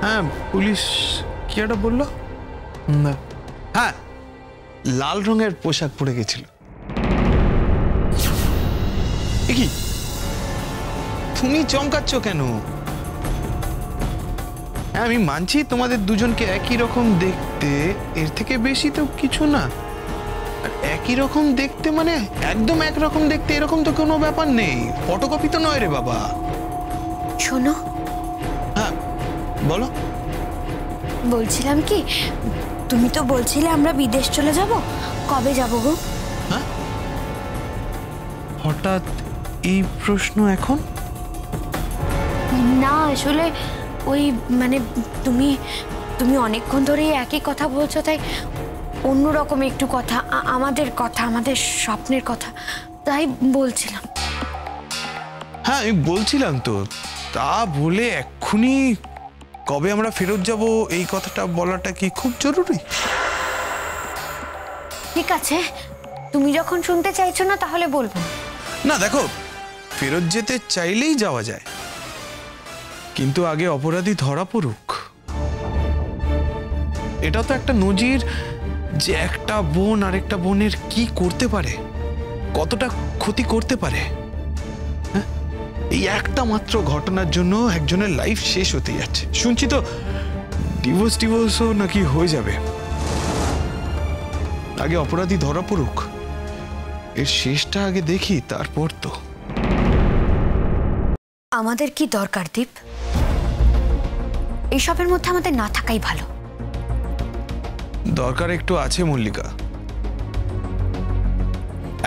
হ্যাঁ পুলিশ কি একটা বললো? না, হ্যাঁ লাল রঙের পোশাক পরে গেছিল। কি তুমি চমকাচ্ছ কেন? আমি মানছি তোমাদের দুজনকে একই রকম দেখতে, এর থেকে বেশি তো কিছু না। আর একই রকম দেখতে মানে একদম একরকম দেখতে এরকম তো কোনো ব্যাপার নেই, ফটোকপি তো নয় রে বাবা। শোনো। হ্যাঁ বলো। বলছিলাম কি, তুমি তো বলছিলে আমরা বিদেশ চলে যাব, কবে যাব গো? হ্যাঁ হঠাৎ এই প্রশ্ন এখন? না আসলে ওই মানে তুমি তুমি অনেকক্ষণ ধরে একই কথা বলছো, তাই অন্যরকম একটু কথা, আমাদের স্বপ্নের কথা, তাই বলছিলাম। হ্যাঁ আমি বলছিলাম তো, তা বলে এক্ষুনি কবে আমরা ফেরত যাব এই কথাটা বলাটা কি খুব জরুরি? ঠিক আছে, তুমি যখন শুনতে চাইছো না তাহলে বলবো না। দেখো, ফেরত যেতে চাইলেই যাওয়া যায়, কিন্তু আগে অপরাধী ধরা পড়ুক। এটা তো একটা নজির যে একটা বোন আরেকটা বোনের কি করতে পারে, কতটা ক্ষতি করতে পারে। হ্যাঁ, এই একটা মাত্র ঘটনার জন্য একজনের লাইফ শেষ হতে যাচ্ছে। শুনছি তো ডিভোর্সও নাকি হয়ে যাবে। আগে অপরাধী ধরা পড়ুক, এর শেষটা আগে দেখি, তারপর তো। আমাদের কি দরকার দীপ? এইসবের মধ্যে আমাদের না থাকাই ভালো। দরকার একটু আছে মল্লিকা,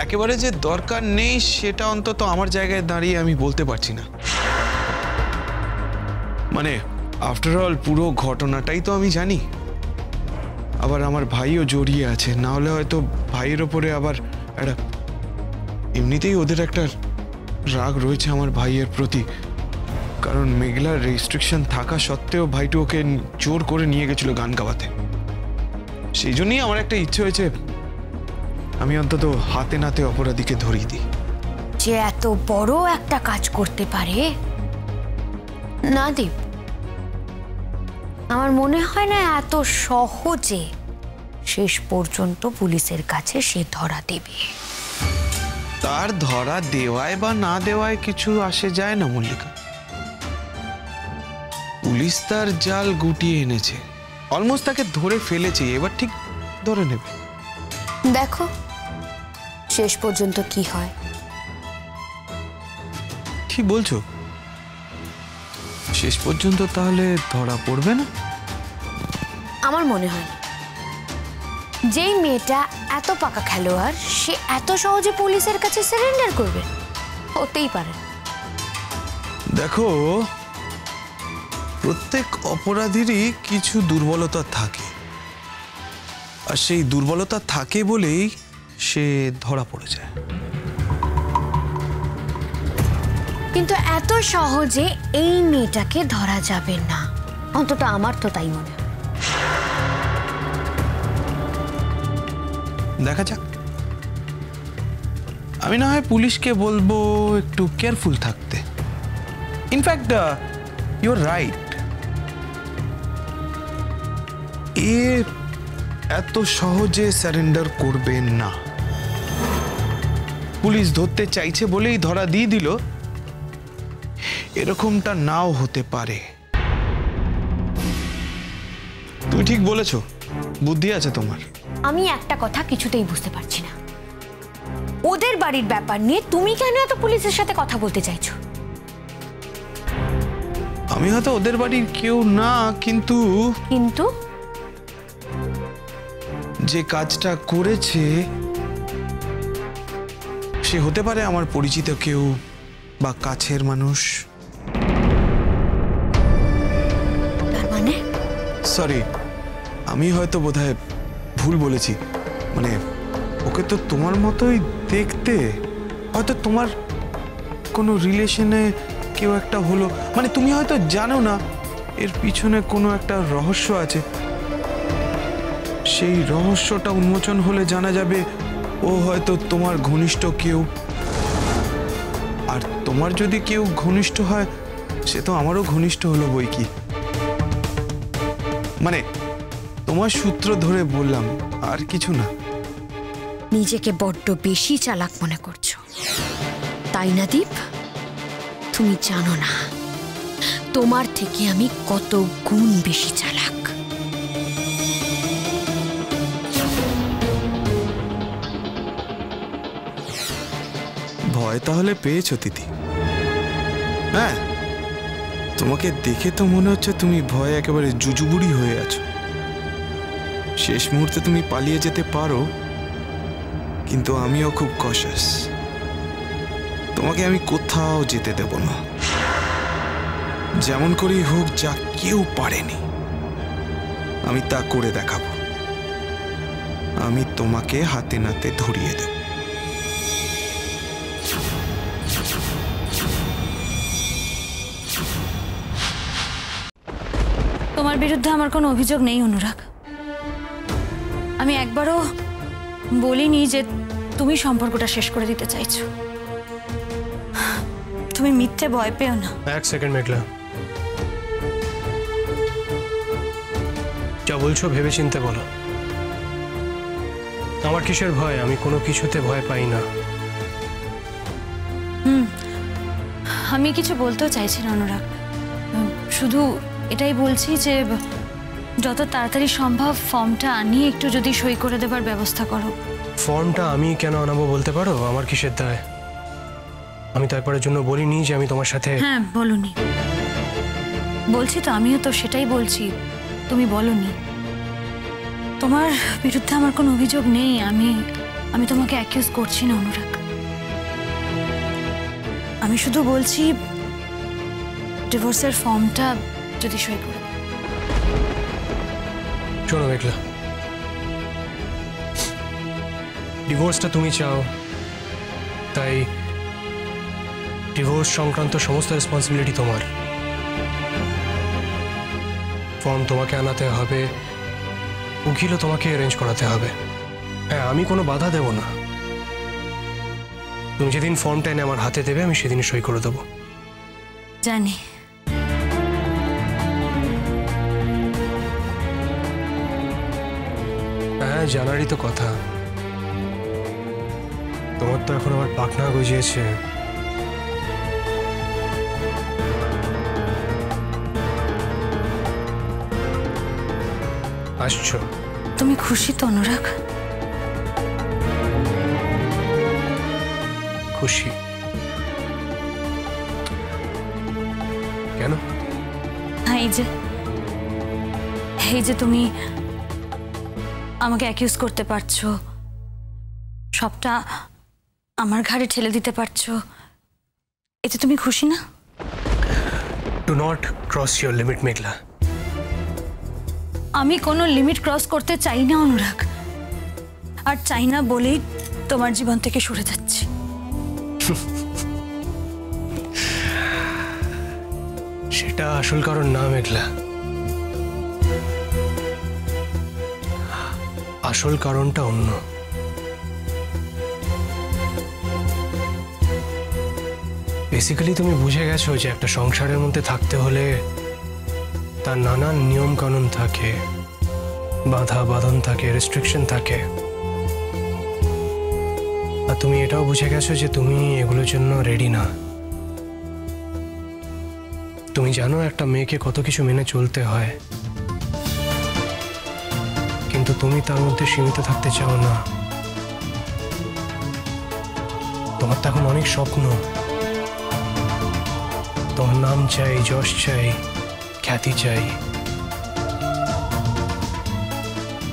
একেবারে যে দরকার নেই সেটা অন্তত আমার জায়গায় দাঁড়িয়ে আমি বলতে পারছি না। মানে আফটার অল পুরো ঘটনাটাই তো আমি জানি, আবার আমার ভাইও জড়িয়ে আছে, না হলে হয়তো ভাইয়ের ওপরে আবার একটা, এমনিতেই ওদের একটা রাগ রয়েছে আমার ভাইয়ের প্রতি, কারণ মেঘলার রেস্ট্রিকশন থাকা সত্ত্বেও ভাইটু ওকে জোর করে নিয়ে গেছিল গান গাওয়াতে। সেই জন্যই আমার একটা ইচ্ছে হয়েছে আমি অন্তত হাতে নাতে অপরাধীকে ধরিয়ে দিই। যে এত বড় একটা কাজ করতে পারে না দীপ, আমার মনে হয় না এত সহজে শেষ পর্যন্ত পুলিশের কাছে সে ধরা দেবে। তার ধরা দেওয়ায় বা না দেওয়ায় কিছু আসে যায় না মল্লিকা। পুলিশ তার জাল গুটিয়ে এনেছে, অলমোস্ট তাকে ধরে ফেলেছে, এবার ঠিক ধরে নেবে। দেখো শেষ পর্যন্ত কি হয়। কি বলছো? শেষ পর্যন্ত তাহলে ধরা পড়বে না? আমার মনে হয় না। যেই মেয়েটা এত পাকা খেলোয়াড় সে এত সহজে পুলিশের কাছে সারেন্ডার করবে, হতেই পারে। দেখো, প্রত্যেক অপরাধীরই কিছু দুর্বলতা থাকে, আর সেই দুর্বলতা থাকে বলেই সে ধরা পড়ে যায়। কিন্তু এত সহজে এই মেয়েটাকে ধরা যাবে না, অন্তত আমার তো তাই মনে হয়। দেখা যাক, আমি না হয় পুলিশকে বলবো একটু কেয়ারফুল থাকতে। ইনফ্যাক্ট ইউ আর রাইট, এ এত সহজে সারেন্ডার করবে না। পুলিশ ধরতে চাইছে বলেই ধরা দিয়ে দিল, এরকমটা নাও হতে পারে। তুমি ঠিক বলেছ, বুদ্ধি আছে তোমার। আমি একটা কথা কিছুতেই বুঝতে পারছি না, ওদের বাড়ির ব্যাপার নিয়ে তুমি কেন এত পুলিশের সাথে কথা বলতে চাইছো? আমি হয়তো ওদের বাড়ির কেউ না, কিন্তু যে কাজটা করেছে সে হতে পারে আমার পরিচিত কেউ বা কাছের মানুষ। তার মানে? সরি, আমি হয়তো বোধহয় ভুল বলেছি। মানে ওকে তো তোমার মতোই দেখতে, হয়তো তোমার কোনো রিলেশনে কেউ একটা হলো, মানে তুমি হয়তো জানো না এর পিছনে কোনো একটা রহস্য আছে। সেই রহস্যটা উন্মোচন হলে জানা যাবে ও হয়তো তোমার ঘনিষ্ঠ কেউ, আর তোমার যদি কেউ ঘনিষ্ঠ হয় সে তো আমারও ঘনিষ্ঠ হলো বই কি। মানে তোমার সূত্র ধরে বললাম, আর কিছু না। নিজেকে বড্ড বেশি চালাক মনে করছো, তাই না দীপ? তুমি জানো না তোমার থেকে আমি কত গুণ বেশি চালাক। ভয় তাহলে পেয়েছো তিথি? হ্যাঁ, তোমাকে দেখে তো মনে হচ্ছে তুমি ভয়ে একেবারে জুজুবুড়ি হয়ে আছো। শেষ মুহূর্তে তুমি পালিয়ে যেতে পারো, কিন্তু আমিও খুব কশাস। তোমাকে আমি কোথাও যেতে দেব না। যেমন করেই হোক, যা কেউ পারেনি আমি তা করে দেখাবো। আমি তোমাকে হাতে নাতে ধরিয়ে দেব। তোমার বিরুদ্ধে আমার কোনো অভিযোগ নেই অনুরাগ। আমি একবারও বলিনি যে তুমি সম্পর্কটা শেষ করে দিতে চাইছো। তুমি মিথ্যে ভয় পেও না। এক সেকেন্ড মেঘলা, যা বলছো ভেবে চিন্তে বলো। আমার কিসের ভয়? আমি কোনো কিছুতে ভয় পাই না। আমি কিছু বলতেও চাইছি না অনুরাগ, শুধু এটাই বলছি যে যত তাড়াতাড়ি সম্ভব ফর্মটা আনিয়ে একটু যদি সই করে দেবার ব্যবস্থা করো। ফর্মটা আমি কেন আনাবো বলতে পারো? আমার কিসের দায়? আমি তারপরের জন্য বলিনি যে আমি তোমার সাথে। হ্যাঁ বলনি, বলছি তো, আমিও তো সেটাই বলছি, তুমি বলনি। তোমার বিরুদ্ধে আমার কোনো অভিযোগ নেই। আমি তোমাকে অ্যাকিউজ করছি না অনুরাগ। আমি শুধু বলছি ডিভোর্সের ফর্মটা যদি সই করে। শোনো মেঘলা, ডিভোর্সটা তুমি চাও, তাই ডিভোর্স সংক্রান্ত সমস্ত রেসপন্সিবিলিটি তোমার। ফর্ম তোমাকে আনাতে হবে, উকিলও তোমাকে অ্যারেঞ্জ করাতে হবে। হ্যাঁ, আমি কোনো বাধা দেব না। তুমি যেদিন ফর্মটা এনে আমার হাতে দেবে আমি সেদিন সই করে দেবো। জানি। হ্যাঁ, জানারই তো কথা। তোমার তো এখন আবার পাখনা গজিয়েছে। আসছো? তুমি খুশি তো অনুরাগ? খুশি? কেন? হ্যাঁ, এই যে তুমি আমাকে অ্যাকিউজ করতে পারছো, সবটা আমার ঘাড়ে ঠেলে দিতে পারছো, এতে তুমি খুশি না? Do not cross your limit Meghla. আমি কোনো লিমিট ক্রস করতে চাই না অনুরাগ, আর চাই না বলেই তোমার জীবন থেকে সরে যাচ্ছি। সেটা আসল কারণ না মেঘলা। আসল কারণটা অন্য। বেসিক্যালি তুমি বুঝে গেছো যে একটা সংসারের মধ্যে থাকতে হলে তার নানান নিয়ম কানুন থাকে, বাধা বাঁধন থাকে, রেস্ট্রিকশন থাকে। আর তুমি এটাও বুঝে গেছো যে তুমি এগুলোর জন্য রেডি না। তুমি জানো একটা মেয়েকে কত কিছু মেনে চলতে হয়, কিন্তু তুমি তার মধ্যে সীমিত থাকতে চাও না। তোমার তো এখন অনেক স্বপ্ন। তোমার নাম চাই, যশ চাই, খ্যাতি চাই।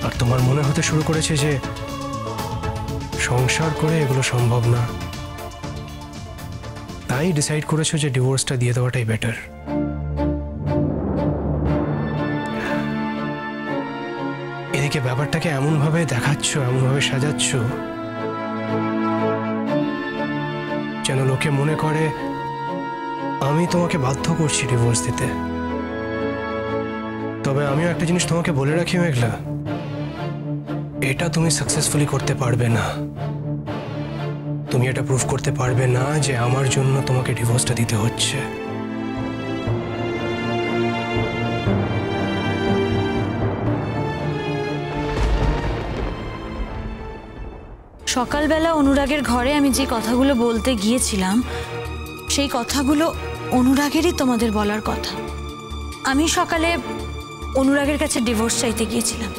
আর তোমার মনে হতে শুরু করেছে যে সংসার করে এগুলো সম্ভব না। তাই ডিসাইড করেছো যে ডিভোর্সটা দিয়ে দেওয়াটাই বেটার। এদিকে ব্যাপারটাকে এমনভাবে দেখাচ্ছ, এমনভাবে সাজাচ্ছ যেন লোকে মনে করে আমি তোমাকে বাধ্য করছি ডিভোর্স দিতে। তবে আমিও একটা জিনিস তোমাকে বলে রাখি মেঘলা, এটা তুমি সাকসেসফুলি করতে পারবে না। তুমি এটা প্রুভ করতে পারবে না যে আমার জন্য তোমাকে ডিভোর্সটা দিতে হচ্ছে। সকালবেলা অনুরাগের ঘরে আমি যে কথাগুলো বলতে গিয়েছিলাম সেই কথাগুলো অনুরাগেরই তোমাদের বলার কথা। আমি সকালে অনুরাগের কাছে ডিভোর্স চাইতে গিয়েছিলাম।